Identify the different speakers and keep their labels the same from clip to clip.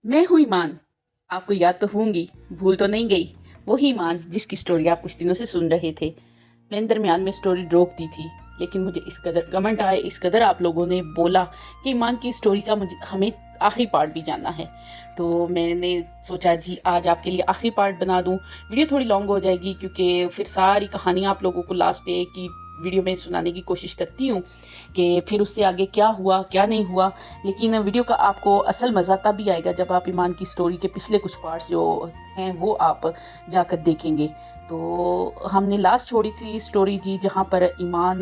Speaker 1: मैं हूँ ईमान। आपको याद तो होंगी, भूल तो नहीं गई। वही ईमान जिसकी स्टोरी आप कुछ दिनों से सुन रहे थे। मैंने दरमियान में स्टोरी रोक दी थी, लेकिन मुझे इस कदर कमेंट आए, इस कदर आप लोगों ने बोला कि ईमान की स्टोरी का मुझे हमें आखिरी पार्ट भी जानना है। तो मैंने सोचा जी आज आपके लिए आखिरी पार्ट बना दूं। वीडियो थोड़ी लॉन्ग हो जाएगी क्योंकि फिर सारी कहानी आप लोगों को लास्ट पे की वीडियो में सुनाने की कोशिश करती हूँ कि फिर उससे आगे क्या हुआ क्या नहीं हुआ। लेकिन वीडियो का आपको असल मज़ा तब भी आएगा जब आप ईमान की स्टोरी के पिछले कुछ पार्ट्स जो हैं वो आप जाकर देखेंगे। तो हमने लास्ट छोड़ी थी स्टोरी जी जहाँ पर ईमान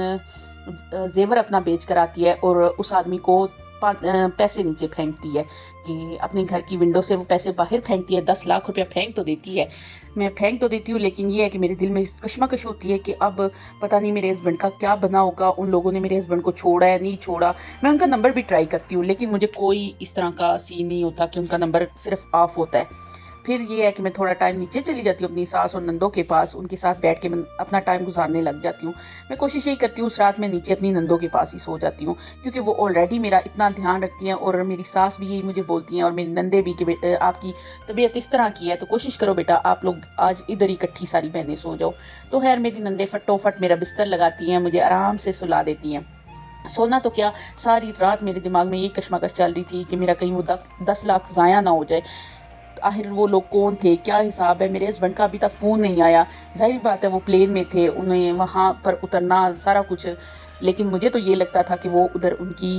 Speaker 1: जेवर अपना बेच कर आती है और उस आदमी को पैसे नीचे फेंकती है कि अपने घर की विंडो से वो पैसे बाहर फेंकती है। 10 लाख रुपया फेंक तो देती है, मैं फेंक तो देती हूँ, लेकिन ये है कि मेरे दिल में कश्मकश होती है कि अब पता नहीं मेरे हस्बैंड का क्या बना होगा। उन लोगों ने मेरे हस्बैंड को छोड़ा है नहीं छोड़ा। मैं उनका नंबर भी ट्राई करती हूँ, लेकिन मुझे कोई इस तरह का सीन नहीं होता कि उनका नंबर सिर्फ ऑफ होता है। फिर ये है कि मैं थोड़ा टाइम नीचे चली जाती हूँ अपनी सास और नंदों के पास, उनके साथ बैठ के मैं अपना टाइम गुजारने लग जाती हूँ। मैं कोशिश यही करती हूँ उस रात में नीचे अपनी नंदों के पास ही सो जाती हूँ, क्योंकि वो ऑलरेडी मेरा इतना ध्यान रखती हैं और मेरी सास भी यही मुझे बोलती हैं और मेरी नंदे भी कि आपकी तबीयत इस तरह की है तो कोशिश करो बेटा आप लोग आज इधर ही इकट्ठी सारी बहनें सो जाओ। तो खैर मेरी नंदे फटोफट मेरा बिस्तर लगाती हैं, मुझे आराम से सुला देती हैं। सोना तो क्या, सारी रात मेरे दिमाग में यही कश्मकश चल रही थी कि मेरा कहीं वो 10 लाख ज़ाया ना हो जाए। आखिर वो लोग कौन थे, क्या हिसाब है। मेरे हस्बैंड का अभी तक फ़ोन नहीं आया। जाहिर बात है वो प्लेन में थे, उन्हें वहाँ पर उतरना सारा कुछ, लेकिन मुझे तो ये लगता था कि वो उधर उनकी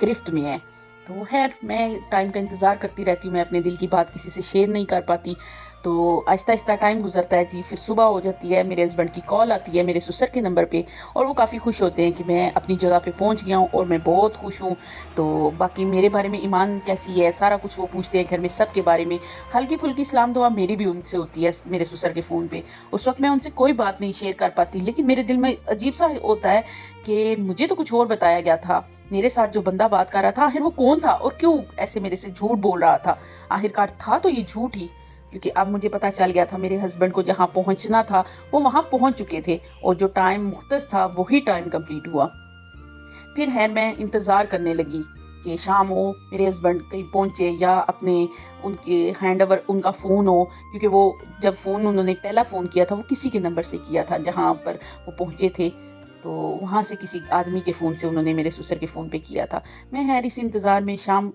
Speaker 1: गिरफ्त में है। तो खैर मैं टाइम का इंतज़ार करती रहती हूँ, मैं अपने दिल की बात किसी से शेयर नहीं कर पाती। तो आहिस्ता आहिस्ता टाइम गुजरता है जी, फिर सुबह हो जाती है, मेरे हस्बैंड की कॉल आती है मेरे ससुर के नंबर पे और वो काफ़ी खुश होते हैं कि मैं अपनी जगह पे पहुंच गया हूँ और मैं बहुत खुश हूँ। तो बाकी मेरे बारे में ईमान कैसी है सारा कुछ वो पूछते हैं घर में सब के बारे में। हल्की फुल्की सलाम दुआ मेरी भी उनसे होती है मेरे ससुर के फ़ोन पे। उस वक्त मैं उनसे कोई बात नहीं शेयर कर पाती, लेकिन मेरे दिल में अजीब सा होता है कि मुझे तो कुछ और बताया गया था। मेरे साथ जो बंदा बात कर रहा था आखिर वो कौन था और क्यों ऐसे मेरे से झूठ बोल रहा था। आखिरकार था तो ये झूठ ही, क्योंकि अब मुझे पता चल गया था मेरे हस्बैंड को जहाँ पहुँचना था वो वहाँ पहुँच चुके थे और जो टाइम मुख्तस था वही टाइम कंप्लीट हुआ। फिर है मैं इंतज़ार करने लगी कि शाम हो, मेरे हस्बैंड कहीं पहुँचे या अपने उनके हैंड ओवर उनका फ़ोन हो, क्योंकि वो जब फ़ोन उन्होंने पहला फ़ोन किया था वो किसी के नंबर से किया था जहाँ पर वो पहुँचे थे। तो वहाँ से किसी आदमी के फ़ोन से उन्होंने मेरे ससुर के फ़ोन पे किया था। मैं खैर इस इंतज़ार में शाम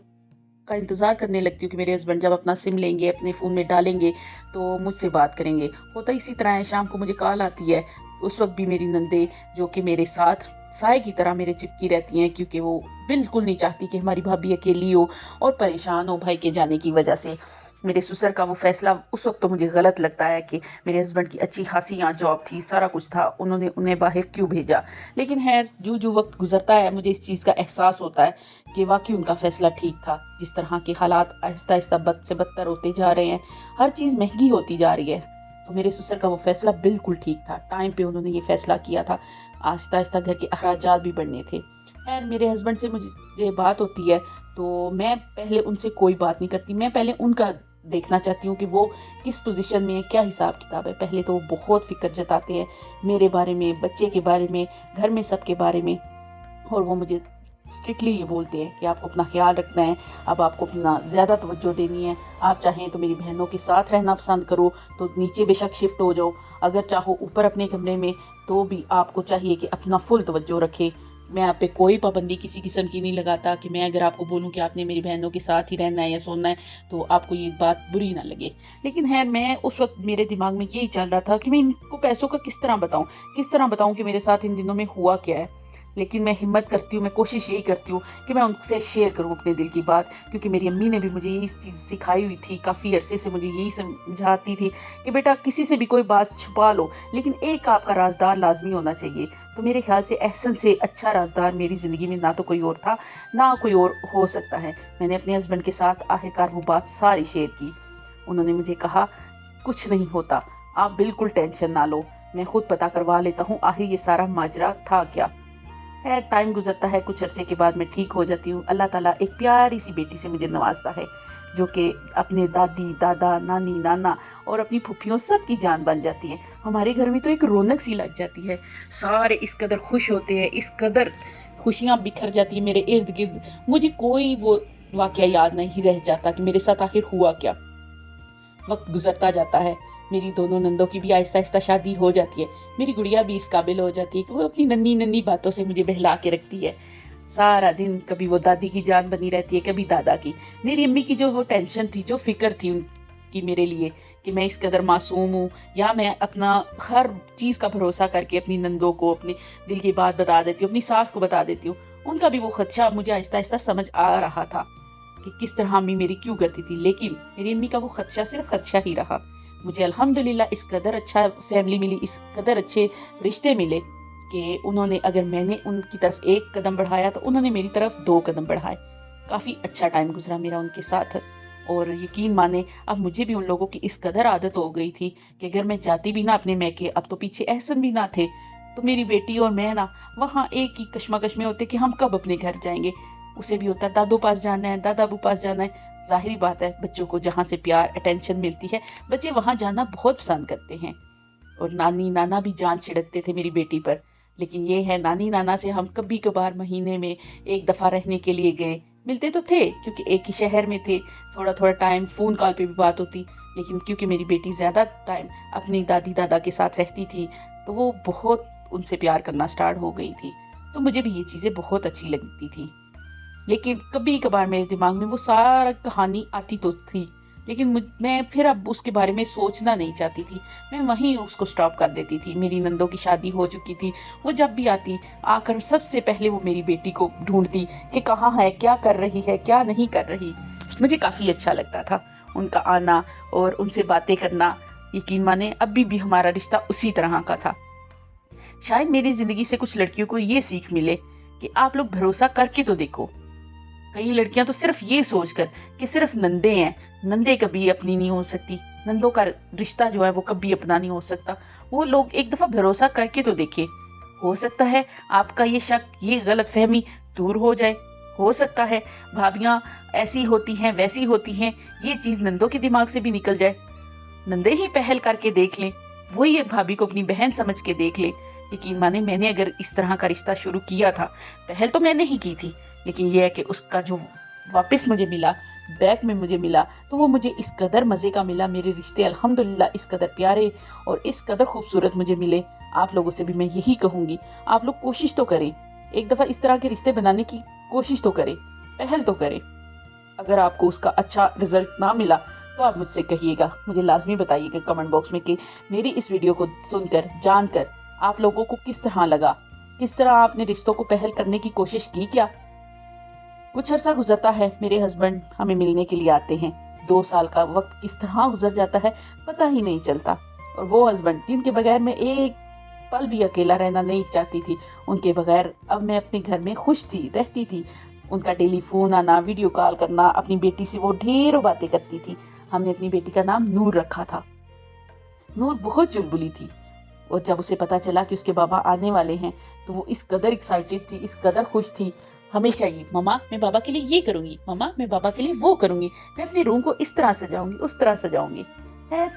Speaker 1: का इंतज़ार करने लगती हूँ कि मेरे हस्बैंड जब अपना सिम लेंगे अपने फ़ोन में डालेंगे तो मुझसे बात करेंगे। होता इसी तरह है, शाम को मुझे कॉल आती है। उस वक्त भी मेरी नंदे जो कि मेरे साथ साए की तरह मेरे चिपकी रहती हैं, क्योंकि वो बिल्कुल नहीं चाहती कि हमारी भाभी अकेली हो और परेशान हो भाई के जाने की वजह से। मेरे ससुर का वो फैसला उस वक्त तो मुझे गलत लगता है कि मेरे हस्बैंड की अच्छी खासी यहाँ जॉब थी, सारा कुछ था, उन्होंने उन्हें बाहर क्यों भेजा। लेकिन खैर जो जो वक्त गुजरता है मुझे इस चीज़ का एहसास होता है कि वाकई उनका फैसला ठीक था। जिस तरह के हालात आहिस्ता आहिस्ता बद से बदतर होते जा रहे हैं, हर चीज़ महंगी होती जा रही है, तो मेरे ससुर का वो फैसला बिल्कुल ठीक था। टाइम पे उन्होंने ये फैसला किया था। आहिस्ता आहिस्ता घर के अखराजात भी बढ़ने थे। खैर मेरे हस्बैंड से मुझे बात होती है तो मैं पहले उनसे कोई बात नहीं करती, मैं पहले उनका देखना चाहती हूँ कि वो किस पोजीशन में है, क्या हिसाब किताब है। पहले तो वो बहुत फिक्र जताते हैं मेरे बारे में, बच्चे के बारे में, घर में सबके बारे में, और वो मुझे स्ट्रिक्टली ये बोलते हैं कि आपको अपना ख्याल रखना है, अब आपको अपना ज़्यादा तवज्जो देनी है। आप चाहें तो मेरी बहनों के साथ रहना पसंद करो तो नीचे बेशक शिफ्ट हो जाओ, अगर चाहो ऊपर अपने कमरे में तो भी आपको चाहिए कि अपना फुल तवज्जो रखें। मैं आप पे कोई पाबंदी किसी किस्म की नहीं लगाता कि मैं अगर आपको बोलूं कि आपने मेरी बहनों के साथ ही रहना है या सोना है तो आपको ये बात बुरी ना लगे। लेकिन है मैं उस वक्त मेरे दिमाग में यही चल रहा था कि मैं इनको पैसों का किस तरह बताऊं कि मेरे साथ इन दिनों में हुआ क्या है। लेकिन मैं हिम्मत करती हूँ, मैं कोशिश यही करती हूँ कि मैं उनसे शेयर करूँ अपने दिल की बात, क्योंकि मेरी अम्मी ने भी मुझे यही चीज़ सिखाई हुई थी, काफ़ी अरसे से मुझे यही समझाती थी कि बेटा किसी से भी कोई बात छुपा लो, लेकिन एक आपका राजदार लाजमी होना चाहिए। तो मेरे ख्याल से एहसन से अच्छा राजदार मेरी ज़िंदगी में ना तो कोई और था ना कोई और हो सकता है। मैंने अपने हस्बैंड के साथ आखिरकार वो बात सारी शेयर की। उन्होंने मुझे कहा कुछ नहीं होता, आप बिल्कुल टेंशन ना लो, मैं खुद पता करवा लेता हूँ आखिर ये सारा माजरा था क्या है। टाइम गुजरता है, कुछ अरसे के बाद मैं ठीक हो जाती हूँ। अल्लाह ताला एक प्यारी सी बेटी से मुझे नवाजता है जो कि अपने दादी दादा नानी नाना और अपनी फुफ्फियों सब की जान बन जाती है। हमारे घर में तो एक रौनक सी लग जाती है, सारे इस कदर खुश होते हैं, इस कदर खुशियाँ बिखर जाती है मेरे इर्द गिर्द। मुझे कोई वो वाकया याद नहीं रह जाता कि मेरे साथ आखिर हुआ क्या। वक्त गुजरता जाता है, मेरी दोनों नंदों की भी आहिस्ता आहिस्ता शादी हो जाती है। मेरी गुड़िया भी इस काबिल हो जाती है कि वो अपनी नन्ही नन्ही बातों से मुझे बहला के रखती है। सारा दिन कभी वो दादी की जान बनी रहती है, कभी दादा की। मेरी अम्मी की जो वो टेंशन थी, जो फिक्र थी उनकी मेरे लिए कि मैं इस कदर मासूम हूँ, या मैं अपना हर चीज़ का भरोसा करके अपनी नंदों को अपनी दिल की बात बता देती हूँ, अपनी सास को बता देती हूँ, उनका भी वो खदशा मुझे आहिस्ता आहिस्ता समझ आ रहा था कि किस तरह अम्मी मेरी क्यों करती थी। लेकिन मेरी अम्मी का वो खदशा सिर्फ खदशा ही रहा। मुझे अल्हम्दुलिल्लाह इस कदर अच्छा फैमिली मिली, इस कदर अच्छे रिश्ते मिले कि उन्होंने, अगर मैंने उनकी तरफ एक कदम बढ़ाया तो उन्होंने मेरी तरफ 2 कदम बढ़ाए। काफ़ी अच्छा टाइम गुजरा मेरा उनके साथ। और यकीन माने, अब मुझे भी उन लोगों की इस कदर आदत हो गई थी कि अगर मैं जाती भी ना अपने मैके, अब तो पीछे एहसन भी ना थे, तो मेरी बेटी और मैं ना वहाँ एक ही कश्मकश में होते कि हम कब अपने घर जाएंगे। उसे भी होता दादू पास जाना है, दादाबू पास जाना है। जाहिर बात है, बच्चों को जहाँ से प्यार अटेंशन मिलती है, बच्चे वहाँ जाना बहुत पसंद करते हैं। और नानी नाना भी जान छिड़कते थे मेरी बेटी पर। लेकिन ये है, नानी नाना से हम कभी कभार महीने में एक दफ़ा रहने के लिए गए, मिलते तो थे क्योंकि एक ही शहर में थे, थोड़ा थोड़ा टाइम फ़ोन कॉल पे भी बात होती। लेकिन क्योंकि मेरी बेटी ज़्यादा टाइम अपनी दादी दादा के साथ रहती थी, तो वो बहुत उनसे प्यार करना स्टार्ट हो गई थी। तो मुझे भी ये चीज़ें बहुत अच्छी लगती थी। लेकिन कभी कभार मेरे दिमाग में वो सारा कहानी आती तो थी, लेकिन मैं फिर अब उसके बारे में सोचना नहीं चाहती थी। मैं वहीं उसको स्टॉप कर देती थी। मेरी नंदों की शादी हो चुकी थी। वो जब भी आती, आकर सबसे पहले वो मेरी बेटी को ढूंढती कि कहाँ है, क्या कर रही है, क्या नहीं कर रही। मुझे काफ़ी अच्छा लगता था उनका आना और उनसे बातें करना। यकीन माने, अभी भी हमारा रिश्ता उसी तरह का था। शायद मेरी ज़िंदगी से कुछ लड़कियों को ये सीख मिले कि आप लोग भरोसा करके तो देखो। कई लड़कियां तो सिर्फ ये सोचकर कि सिर्फ नंदे हैं, नंदे कभी अपनी नहीं हो सकती, नंदों का रिश्ता जो है वो कभी अपना नहीं हो सकता, वो लोग एक दफ़ा भरोसा करके तो देखे। हो सकता है आपका ये शक, ये गलत फहमी दूर हो जाए। हो सकता है भाभियां ऐसी होती हैं, वैसी होती हैं, ये चीज़ नंदों के दिमाग से भी निकल जाए। नंदे ही पहल करके देख लें, वही एक भाभी को अपनी बहन समझ के देख ले। यकीन माने, मैंने अगर इस तरह का रिश्ता शुरू किया था, पहल तो मैंने ही की थी, लेकिन यह है कि उसका जो वापस मुझे मिला, बैक में मुझे मिला, तो वो मुझे इस कदर मज़े का मिला। मेरे रिश्ते अल्हम्दुलिल्लाह इस कदर प्यारे और इस कदर खूबसूरत मुझे मिले। आप लोगों से भी मैं यही कहूँगी, आप लोग कोशिश तो करें, एक दफ़ा इस तरह के रिश्ते बनाने की कोशिश तो करें, पहल तो करें। अगर आपको उसका अच्छा रिजल्ट ना मिला तो आप मुझसे कहिएगा, मुझे लाजमी बताइएगा कमेंट बॉक्स में कि मेरी इस वीडियो को सुनकर, जानकर आप लोगों को किस तरह लगा, किस तरह आपने रिश्तों को पहल करने की कोशिश की क्या। कुछ अरसा गुजरता है, मेरे हस्बैंड हमें मिलने के लिए आते हैं। 2 साल का वक्त किस तरह गुजर जाता है पता ही नहीं चलता। और वो हस्बैंड जिनके बगैर मैं एक पल भी अकेला रहना नहीं चाहती थी, उनके बगैर अब मैं अपने घर में खुश थी, रहती थी। उनका टेलीफोन आना, वीडियो कॉल करना, अपनी बेटी से वो ढेरों बातें करती थी। हमने अपनी बेटी का नाम नूर रखा था। नूर बहुत चुलबुली थी और जब उसे पता चला कि उसके बाबा आने वाले हैं तो वो इस कदर एक्साइटेड थी, इस कदर खुश थी। हमेशा ये, मम्मा मैं बाबा के लिए ये करूँगी, मम्मा मैं बाबा के लिए वो करूँगी, मैं अपने रूम को इस तरह सजाऊंगी, उस तरह सजाऊंगी। है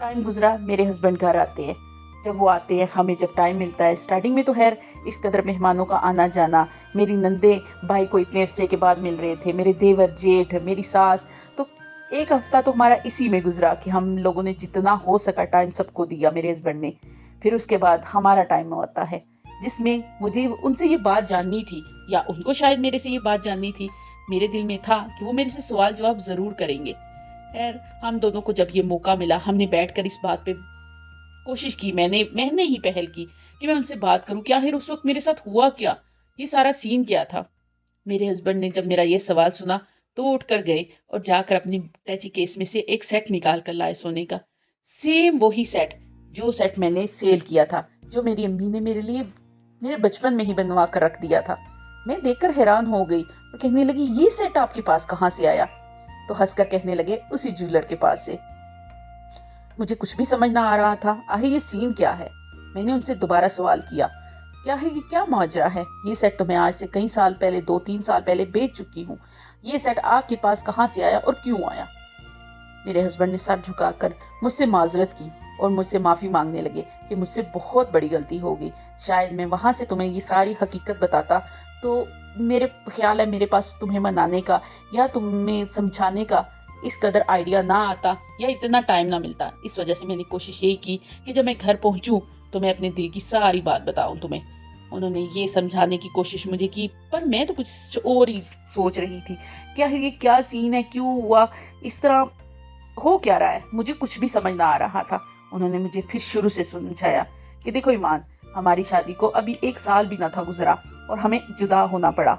Speaker 1: टाइम गुजरा, मेरे हस्बैंड घर आते हैं। जब वो आते हैं, हमें जब टाइम मिलता है, स्टार्टिंग में तो खैर इस कदर मेहमानों का आना जाना, मेरी नंदे भाई को इतने अरसे के बाद मिल रहे थे, मेरे देवर जेठ, मेरी सास, तो एक हफ्ता तो हमारा इसी में गुजरा कि हम लोगों ने जितना हो सका टाइम सबको दिया, मेरे हस्बैंड ने। फिर उसके बाद हमारा टाइम होता है जिसमें मुझे उनसे ये बात जाननी थी, या उनको शायद मेरे से ये बात जाननी थी। मेरे दिल में था कि वो मेरे से सवाल जवाब ज़रूर करेंगे। खैर हम दोनों को जब ये मौका मिला, हमने बैठकर इस बात पे कोशिश की, मैंने ही पहल की कि मैं उनसे बात करूं कि आखिर उस वक्त मेरे साथ हुआ क्या, ये सारा सीन क्या था। मेरे हस्बैंड ने जब मेरा ये सवाल सुना तो वो उठ कर गए और जाकर अपनी टैची केस में से एक सेट निकाल कर लाए सोने का। सेम वही सेट, जो सेट मैंने सेल किया था, जो मेरी अम्मी ने मेरे लिए मेरे बचपन में ही बनवा कर रख दिया था। मैं देखकर हैरान हो गई और कहने लगी, ये सेट आपके पास कहाँ से आया? तो हंसकर कहने लगे, उसी ज्वेलर के पास से। मुझे कुछ भी समझ ना आ रहा था, आखिर ये सीन क्या है। मैंने उनसे दोबारा सवाल किया, क्या है ये, क्या माजरा है? ये सेट तो मैं आज से कई साल पहले, 2-3 साल पहले बेच चुकी हूँ। ये सेट आपके पास कहाँ से आया और क्यों आया? मेरे हस्बैंड ने सर झुकाकर मुझसे माजरत की और मुझसे माफ़ी मांगने लगे कि मुझसे बहुत बड़ी गलती हो गई। शायद मैं वहाँ से तुम्हें ये सारी हकीकत बताता तो मेरे ख्याल है मेरे पास तुम्हें मनाने का या तुम्हें समझाने का इस कदर आइडिया ना आता या इतना टाइम ना मिलता। इस वजह से मैंने कोशिश यही की कि जब मैं घर पहुंचूं तो मैं अपने दिल की सारी बात बताऊं तुम्हें। उन्होंने ये समझाने की कोशिश मुझे की, पर मैं तो कुछ और ही सोच रही थी। क्या ये क्या सीन है, क्यों हुआ, इस तरह हो क्या रहा है, मुझे कुछ भी समझ ना आ रहा था। उन्होंने मुझे फिर शुरू से समझाया कि देखो ईमान, हमारी शादी को अभी 1 साल भी ना था गुजरा और हमें जुदा होना पड़ा।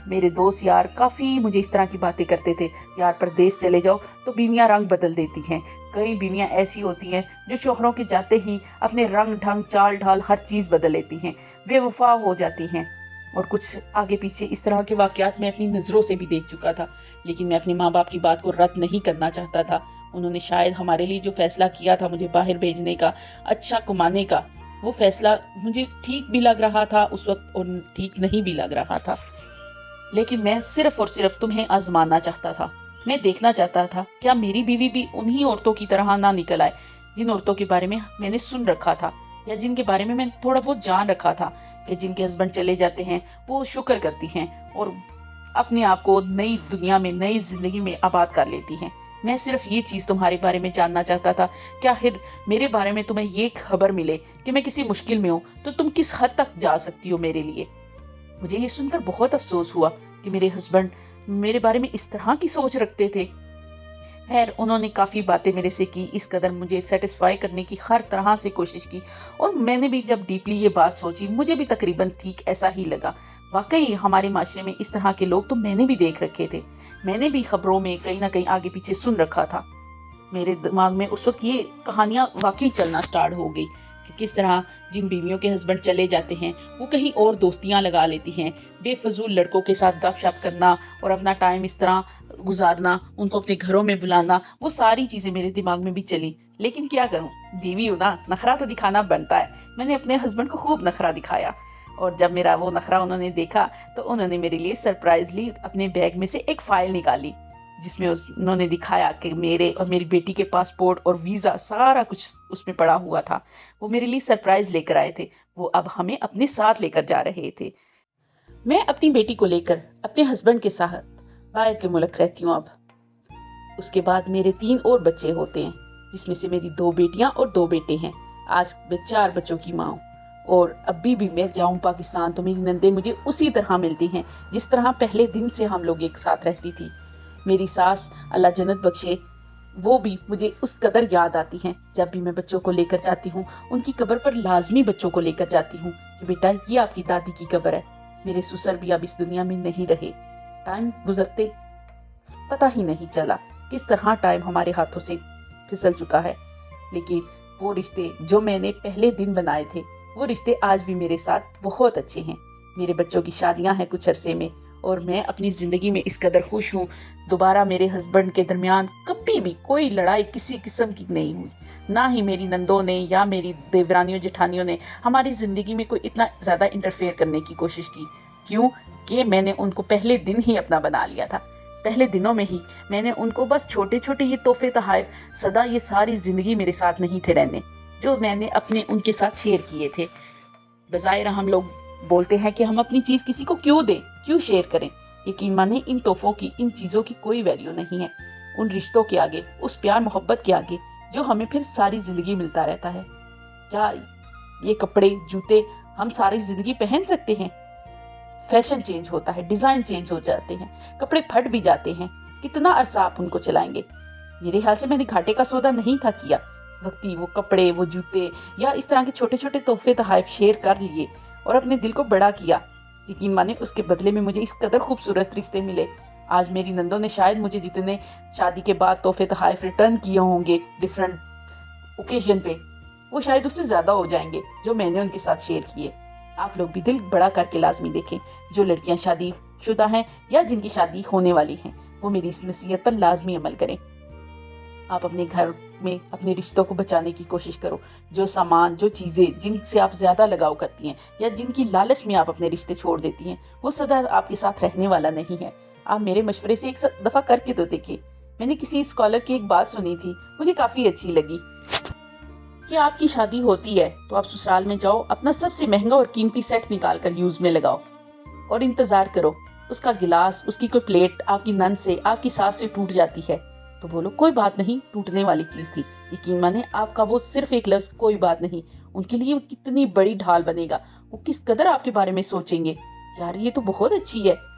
Speaker 1: मेरे दोस्त यार काफ़ी मुझे इस तरह की बातें करते थे, यार परदेश चले जाओ तो बीवियां रंग बदल देती हैं। कई बीवियां ऐसी होती हैं जो शोहरों के जाते ही अपने रंग ढंग चाल ढाल हर चीज़ बदल लेती हैं, बेवफा हो जाती हैं। और कुछ आगे पीछे इस तरह के वाक़यात मैं अपनी नज़रों से भी देख चुका था, लेकिन मैं अपने माँ बाप की बात को रद्द नहीं करना चाहता था। उन्होंने शायद हमारे लिए जो फैसला किया था मुझे बाहर भेजने का, अच्छा कमाने का, वो फैसला मुझे ठीक भी लग रहा था उस वक्त और ठीक नहीं भी लग रहा था। लेकिन मैं सिर्फ और सिर्फ तुम्हें आजमाना चाहता था। मैं देखना चाहता था क्या मेरी बीवी भी उन्हीं औरतों की तरह ना निकल आए जिन औरतों के बारे में मैंने सुन रखा था या जिनके बारे में मैं थोड़ा बहुत जान रखा था कि जिनके हस्बैंड चले जाते हैं वो शुक्र करती हैं और अपने आप को नई दुनिया में, नई जिंदगी में आबाद कर लेती हैं। मैं सिर्फ ये चीज़ तुम्हारे बारे में जानना चाहता था। क्या फिर मेरे बारे में तुम्हें ये खबर मिले कि मैं किसी मुश्किल में हूँ तो तुम किस हद तक जा सकती हो मेरे लिए। मुझे ये सुनकर बहुत अफसोस हुआ कि मेरे हस्बैंड मेरे बारे में इस तरह की सोच रखते थे। खैर, उन्होंने काफ़ी बातें मेरे से की, इस कदर मुझे सेटिस्फाई करने की हर तरह से कोशिश की और मैंने भी जब डीपली ये बात सोची मुझे भी तकरीबन ठीक ऐसा ही लगा। वाकई हमारे माशरे में इस तरह के लोग तो मैंने भी देख रखे थे, मैंने भी खबरों में कहीं ना कहीं आगे पीछे सुन रखा था। मेरे दिमाग में उस वक्त ये कहानियाँ वाकई चलना स्टार्ट हो गई कि किस तरह जिन बीवियों के हस्बैंड चले जाते हैं वो कहीं और दोस्तियां लगा लेती हैं, बेफजूल लड़कों के साथ गपशप करना और अपना टाइम इस तरह गुजारना, उनको अपने घरों में बुलाना, वो सारी चीज़ें मेरे दिमाग में भी चली। लेकिन क्या करूं, बीवी हूं ना, नखरा तो दिखाना बनता है। मैंने अपने हस्बैंड को खूब नखरा दिखाया और जब मेरा वो नखरा उन्होंने देखा तो उन्होंने मेरे लिए सरप्राइजली अपने बैग में से एक फाइल निकाली जिसमें उन्होंने दिखाया कि मेरे और मेरी बेटी के पासपोर्ट और वीज़ा सारा कुछ उसमें पड़ा हुआ था। वो मेरे लिए सरप्राइज लेकर आए थे, वो अब हमें अपने साथ लेकर जा रहे थे। मैं अपनी बेटी को लेकर अपने हस्बैंड के साथ बाहर के मुल्क रहती हूँ अब। उसके बाद मेरे 3 और बच्चे होते हैं जिसमें से मेरी 2 बेटियां और 2 बेटे हैं। आज मैं 4 बच्चों की माँ हूँ और अभी भी मैं जाऊँ पाकिस्तान तो मेरी नंदे मुझे उसी तरह मिलती हैं जिस तरह पहले दिन से हम लोग एक साथ रहती थी। मेरी सास अल्लाह जन्नत बख्शे, वो भी मुझे उस कदर याद आती हैं। जब भी मैं बच्चों को लेकर जाती हूँ उनकी कब्र पर लाजमी बच्चों को लेकर जाती हूँ कि बेटा ये आपकी दादी की कब्र है। मेरे ससुर भी अब इस दुनिया में नहीं रहे। टाइम गुजरते पता ही नहीं चला किस तरह टाइम हमारे हाथों से फिसल चुका है, लेकिन वो रिश्ते जो मैंने पहले दिन बनाए थे वो रिश्ते आज भी मेरे साथ बहुत अच्छे हैं। मेरे बच्चों की शादियां हैं कुछ अरसे में और मैं अपनी ज़िंदगी में इस कदर खुश हूँ। दोबारा मेरे हस्बैंड के दरमियान कभी भी कोई लड़ाई किसी किस्म की नहीं हुई, ना ही मेरी नंदों ने या मेरी देवरानियों जेठानियों ने हमारी ज़िंदगी में कोई इतना ज़्यादा इंटरफेयर करने की कोशिश की। क्यों कि मैंने उनको पहले दिन ही अपना बना लिया था। पहले दिनों में ही मैंने उनको बस छोटे छोटे ये तोहफे तोहफ़े, सदा ये सारी ज़िंदगी मेरे साथ नहीं थे रहने, जो मैंने अपने उनके साथ शेयर किए थे। बज़ाहिर हम लोग बोलते हैं कि हम अपनी चीज़ किसी को क्यों दें, क्यों शेयर करें। यकीन माने इन तोहफों की, इन चीज़ों की कोई वैल्यू नहीं है उन रिश्तों के आगे, उस प्यार मोहब्बत के आगे जो हमें फिर सारी ज़िंदगी मिलता रहता है। क्या ये कपड़े जूते हम सारी ज़िंदगी पहन सकते हैं? फैशन चेंज होता है, डिज़ाइन चेंज हो जाते हैं, कपड़े फट भी जाते हैं, कितना अरसा आप उनको चलाएंगे। मेरे ख्याल से मैंने घाटे का सौदा नहीं था किया। वक्ती वो कपड़े, वो जूते या इस तरह के छोटे छोटे तोहफे तोहफ़े शेयर कर लिए और अपने दिल को बड़ा किया। यकीन माने उसके बदले में मुझे इस कदर खूबसूरत रिश्ते मिले। आज मेरी नंदों ने शायद मुझे जितने शादी के बाद तोहफे तोहफ़े रिटर्न किए होंगे डिफरेंट ओकेजन पे, वो शायद उससे ज़्यादा हो जाएंगे जो मैंने उनके साथ शेयर किए। आप लोग भी दिल बड़ा करके लाजमी देखें। जो लड़कियां शादी शुदा हैं या जिनकी शादी होने वाली हैं वो मेरी इस नसीहत पर लाजमी अमल करें। आप अपने घर में अपने रिश्तों को बचाने की कोशिश करो। जो सामान, जो चीज़ें जिनसे आप ज़्यादा लगाव करती हैं या जिनकी लालच में आप अपने रिश्ते छोड़ देती हैं वो सदा आपके साथ रहने वाला नहीं है। आप मेरे मशवरे से एक दफ़ा करके तो देखिए। मैंने किसी स्कॉलर की एक बात सुनी थी, मुझे काफ़ी अच्छी लगी कि आपकी शादी होती है तो आप ससुराल में जाओ, अपना सबसे महंगा और कीमती सेट निकाल कर यूज़ में लगाओ। اور انتظار کرو، اس کا گلاس، اس کی کوئی پلیٹ آپ کی نند سے، آپ کی ساس سے ٹوٹ جاتی ہے تو بولو کوئی بات نہیں، ٹوٹنے والی چیز تھی۔ یقین مانے آپ کا وہ صرف ایک لفظ کوئی بات نہیں ان کے لیے کتنی بڑی ڈھال بنے گا، وہ کس قدر آپ کے بارے میں سوچیں گے۔ یار یہ تو بہت اچھی ہے۔